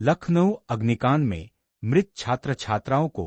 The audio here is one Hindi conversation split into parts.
लखनऊ अग्निकांड में मृत छात्र छात्राओं को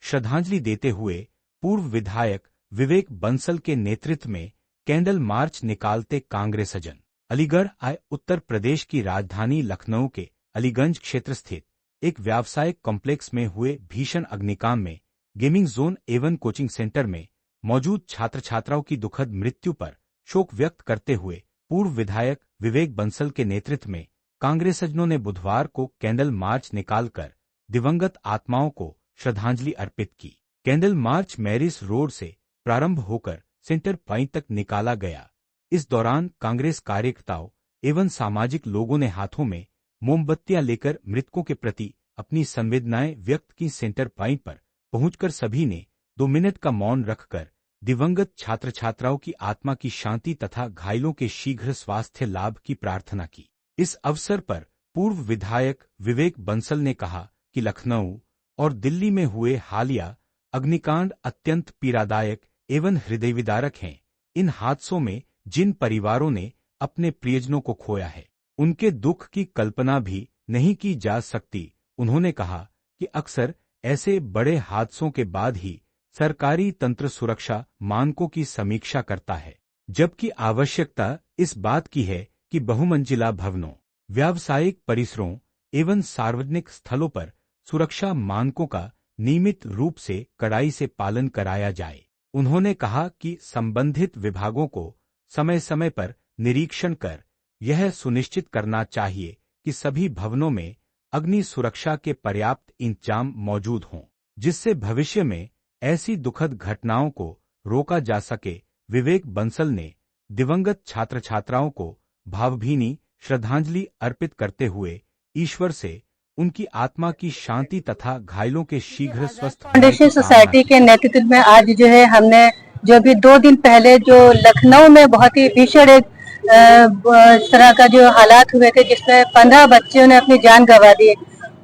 श्रद्धांजलि देते हुए पूर्व विधायक विवेक बंसल के नेतृत्व में कैंडल मार्च निकालते कांग्रेसजन अलीगढ़ आए। उत्तर प्रदेश की राजधानी लखनऊ के अलीगंज क्षेत्र स्थित एक व्यावसायिक कॉम्प्लेक्स में हुए भीषण अग्निकांड में गेमिंग जोन एवं कोचिंग सेंटर में मौजूद छात्र छात्राओं की दुखद मृत्यु पर शोक व्यक्त करते हुए पूर्व विधायक विवेक बंसल के नेतृत्व में कांग्रेसजनों ने बुधवार को कैंडल मार्च निकालकर दिवंगत आत्माओं को श्रद्धांजलि अर्पित की। कैंडल मार्च मैरिस रोड से प्रारंभ होकर सेंटर पॉइंट तक निकाला गया। इस दौरान कांग्रेस कार्यकर्ताओं एवं सामाजिक लोगों ने हाथों में मोमबत्तियां लेकर मृतकों के प्रति अपनी संवेदनाएं व्यक्त की। सेंटर पॉइंट पर पहुंचकर सभी ने 2 मिनट का मौन रखकर दिवंगत छात्र छात्राओं की आत्मा की शांति तथा घायलों के शीघ्र स्वास्थ्य लाभ की प्रार्थना की। इस अवसर पर पूर्व विधायक विवेक बंसल ने कहा कि लखनऊ और दिल्ली में हुए हालिया अग्निकांड अत्यंत पीड़ादायक एवं हृदयविदारक हैं। इन हादसों में जिन परिवारों ने अपने प्रियजनों को खोया है, उनके दुख की कल्पना भी नहीं की जा सकती। उन्होंने कहा कि अक्सर ऐसे बड़े हादसों के बाद ही सरकारी तंत्र सुरक्षा मानकों की समीक्षा करता है, जबकि आवश्यकता इस बात की है कि बहुमंजिला भवनों, व्यावसायिक परिसरों एवं सार्वजनिक स्थलों पर सुरक्षा मानकों का नियमित रूप से कड़ाई से पालन कराया जाए। उन्होंने कहा कि संबंधित विभागों को समय समय पर निरीक्षण कर यह सुनिश्चित करना चाहिए कि सभी भवनों में अग्नि सुरक्षा के पर्याप्त इंतजाम मौजूद हों, जिससे भविष्य में ऐसी दुखद घटनाओं को रोका जा सके। विवेक बंसल ने दिवंगत छात्र छात्राओं को भावभीनी श्रद्धांजलि अर्पित करते हुए ईश्वर से उनकी आत्मा की शांति तथा घायलों के शीघ्र स्वस्थ फाउंडेशन सोसाइटी के नेतृत्व में आज जो है हमने जो भी 2 दिन पहले जो लखनऊ में बहुत ही भीषण एक तरह का जो हालात हुए थे, जिसमें 15 बच्चों ने अपनी जान गंवा दी,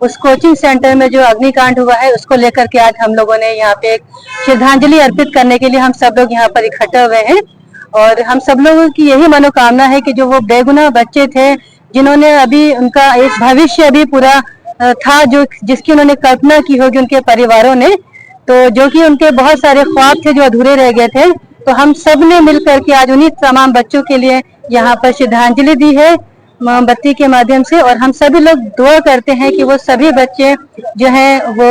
उस कोचिंग सेंटर में जो अग्निकांड हुआ है उसको लेकर के आज हम लोगों ने यहाँ पे एक श्रद्धांजलि अर्पित करने के लिए हम सब लोग यहाँ पर इकट्ठा हुए हैं। और हम सब लोगों की यही मनोकामना है कि जो वो बेगुनाह बच्चे थे, जिन्होंने अभी उनका एक भविष्य अभी पूरा था, जो जिसकी उन्होंने कल्पना की होगी उनके परिवारों ने, तो जो कि उनके बहुत सारे ख्वाब थे जो अधूरे रह गए थे, तो हम सब ने मिलकर के आज उन्हीं तमाम बच्चों के लिए यहाँ पर श्रद्धांजलि दी है मोमबत्ती के माध्यम से। और हम सभी लोग दुआ करते हैं कि वो सभी बच्चे जो हैं वो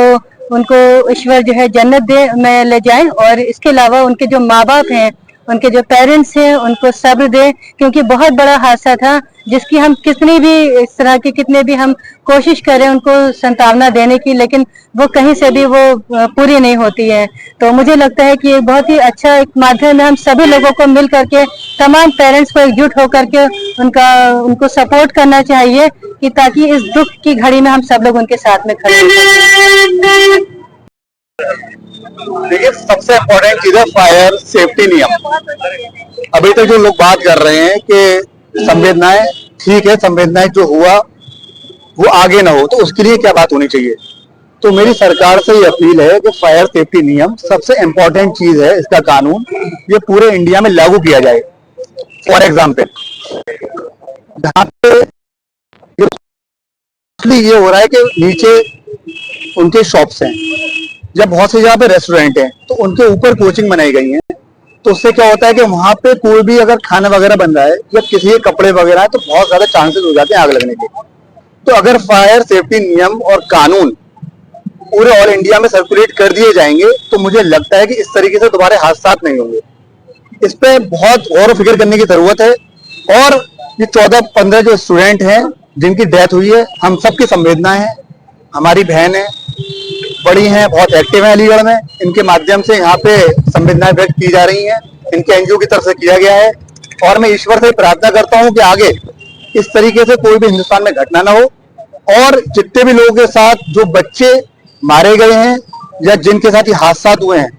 उनको ईश्वर जो है जन्नत दे में ले जाए, और इसके अलावा उनके जो माँ बाप हैं, उनके जो पेरेंट्स हैं, उनको सब्र दे, क्योंकि बहुत बड़ा हादसा था जिसकी हम कितनी भी इस तरह की कितने भी हम कोशिश करें उनको सांत्वना देने की, लेकिन वो कहीं से भी वो पूरी नहीं होती है। तो मुझे लगता है कि ये बहुत ही अच्छा एक माध्यम है, हम सभी लोगों को मिल करके तमाम पेरेंट्स को एकजुट होकर के उनको सपोर्ट करना चाहिए, कि ताकि इस दुख की घड़ी में हम सब लोग उनके साथ में खड़े हैं। देखिए, सबसे इम्पोर्टेंट चीज है फायर सेफ्टी नियम। अभी तक जो लोग बात कर रहे हैं कि संवेदनाएं, ठीक है, संवेदनाएं जो हुआ वो आगे ना हो, तो उसके लिए क्या बात होनी चाहिए। तो मेरी सरकार से ये अपील है कि फायर सेफ्टी नियम सबसे इम्पोर्टेंट चीज है, इसका कानून ये पूरे इंडिया में लागू किया जाए। फॉर एग्जाम्पल, जहाँ पे ये हो रहा है कि नीचे उनके शॉप्स हैं, जब बहुत सी जगह पे रेस्टोरेंट हैं, तो उनके ऊपर कोचिंग बनाई गई है, तो उससे क्या होता है कि वहां पे कोई भी अगर खाना वगैरह बन रहा है या किसी के कपड़े वगैरह है, तो बहुत ज्यादा चांसेस हो जाते हैं आग लगने के। तो अगर फायर सेफ्टी नियम और कानून पूरे ऑल इंडिया में सर्कुलेट कर दिए जाएंगे, तो मुझे लगता है कि इस तरीके से दोबारा हादसा नहीं होंगे। इस पे बहुत गौर फिक्र करने की जरूरत है। और ये 14-15 जो स्टूडेंट हैं जिनकी डेथ हुई है, हम सबकी संवेदना है, हमारी बहन है, बड़ी हैं, बहुत एक्टिव है अलीगढ़ में, इनके माध्यम से यहाँ पे संवेदनाएं व्यक्त की जा रही हैं, इनके एनजीओ की तरफ से किया गया है। और मैं ईश्वर से प्रार्थना करता हूँ कि आगे इस तरीके से कोई भी हिंदुस्तान में घटना ना हो, और जितने भी लोगों के साथ जो बच्चे मारे गए हैं या जिनके साथ ये हादसा हुए हैं,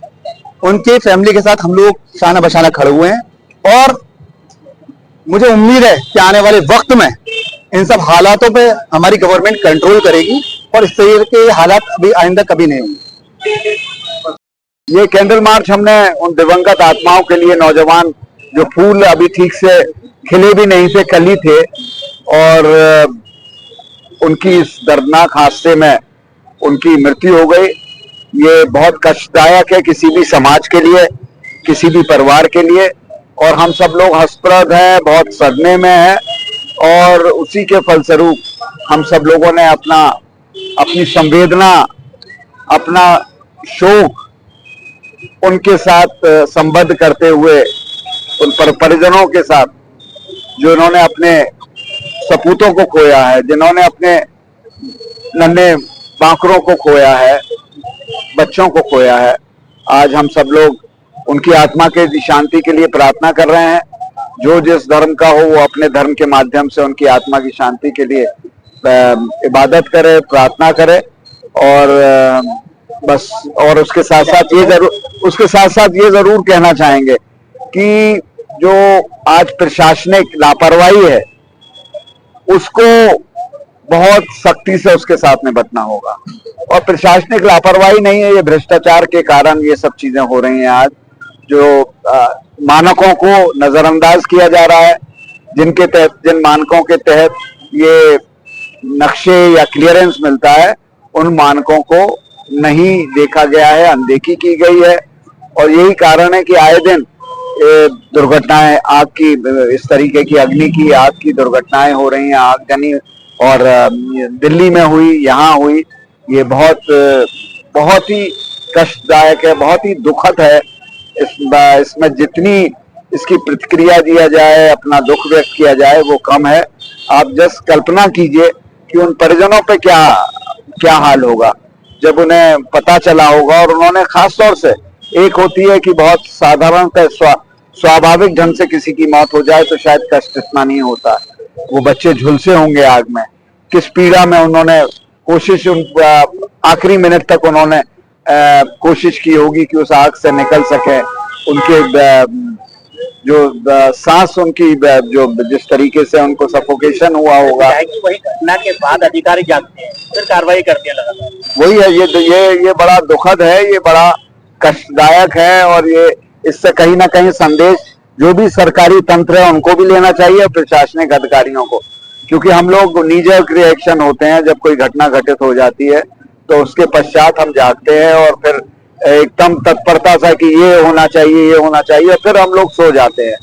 उनके फैमिली के साथ हम लोग शाना बशाना खड़े हुए हैं। और मुझे उम्मीद है कि आने वाले वक्त में इन सब हालातों पे हमारी गवर्नमेंट कंट्रोल करेगी और इस तरह के हालात अभी आइंदा कभी नहीं होंगे। ये कैंडल मार्च हमने उन दिवंगत आत्माओं के लिए, नौजवान जो फूल अभी ठीक से खिले भी नहीं थे, कली थे, और उनकी इस दर्दनाक हादसे में उनकी मृत्यु हो गई। ये बहुत कष्टदायक है किसी भी समाज के लिए, किसी भी परिवार के लिए, और हम सब लोग हसप्रद हैं, बहुत सदमे में हैं, और उसी के फलस्वरूप हम सब लोगों ने अपनी संवेदना, अपना शोक उनके साथ संबद्ध करते हुए उन परिजनों के साथ जिन्होंने अपने सपूतों को खोया है, जिन्होंने अपने नन्हे बांकरों को खोया है, बच्चों को खोया है, आज हम सब लोग उनकी आत्मा के शांति के लिए प्रार्थना कर रहे हैं। जो जिस धर्म का हो वो अपने धर्म के माध्यम से उनकी आत्मा की शांति के लिए इबादत करे, प्रार्थना करे, और बस। और उसके साथ साथ ये जरूर कहना चाहेंगे कि जो आज प्रशासनिक लापरवाही है उसको बहुत सख्ती से उसके साथ निपटना होगा। और प्रशासनिक लापरवाही नहीं है, ये भ्रष्टाचार के कारण ये सब चीजें हो रही हैं। आज जो मानकों को नजरअंदाज किया जा रहा है, जिन मानकों के तहत ये नक्शे या क्लियरेंस मिलता है, उन मानकों को नहीं देखा गया है, अनदेखी की गई है। और यही कारण है कि आए दिन दुर्घटनाएं, आग की, इस तरीके की अग्नि की आग की दुर्घटनाएं हो रही हैं। आगजनी और दिल्ली में हुई, यहाँ हुई, ये बहुत ही कष्टदायक है, बहुत ही दुखद है। इसमें जितनी इसकी प्रतिक्रिया दिया जाए, अपना दुख व्यक्त किया जाए, वो कम है। आप जस्ट कल्पना कीजिए कि उन परिजनों पे क्या हाल होगा जब उन्हें पता चला होगा। और उन्होंने खास तौर से, एक होती है कि बहुत साधारणतः स्वाभाविक ढंग से किसी की मौत हो जाए तो शायद कष्ट इतना नहीं होता, वो बच्चे झुलसे होंगे आग में, किस पीड़ा में उन्होंने कोशिश, आखिरी मिनट तक उन्होंने कोशिश की होगी कि उस आग से निकल सके। उनके जो सांस, उनकी जो जिस तरीके से उनको सफोकेशन हुआ होगा। वही घटना के बाद अधिकारी जागते हैं, फिर कार्रवाई करते हैं लगातार। वही है, ये बड़ा दुखद है, ये बड़ा कष्टदायक है। और ये इससे कहीं ना कहीं संदेश जो भी सरकारी तंत्र है उनको भी लेना चाहिए, प्रशासनिक अधिकारियों को, क्योंकि हम लोग नीजक रिएक्शन होते हैं जब कोई घटना घटित हो जाती है, तो उसके पश्चात हम जागते हैं और फिर एकदम तत्परता से कि ये होना चाहिए, फिर हम लोग सो जाते हैं।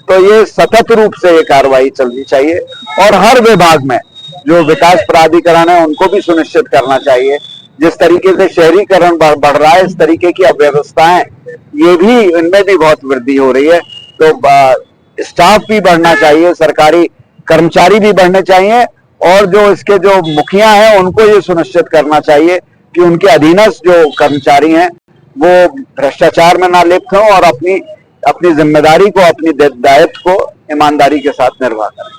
तो ये सतत रूप से ये कार्रवाई चलनी चाहिए, और हर विभाग में जो विकास प्राधिकरण है उनको भी सुनिश्चित करना चाहिए। जिस तरीके से शहरीकरण बढ़ रहा है, इस तरीके की अव्यवस्थाएं, ये भी, इनमें भी बहुत वृद्धि हो रही है। तो स्टाफ भी बढ़ना चाहिए, सरकारी कर्मचारी भी बढ़ने चाहिए, और जो इसके जो मुखिया हैं उनको ये सुनिश्चित करना चाहिए कि उनके अधीनस्थ जो कर्मचारी हैं वो भ्रष्टाचार में ना लिप्त हों और अपनी जिम्मेदारी को, अपनी दायित्व को ईमानदारी के साथ निर्वाह करें।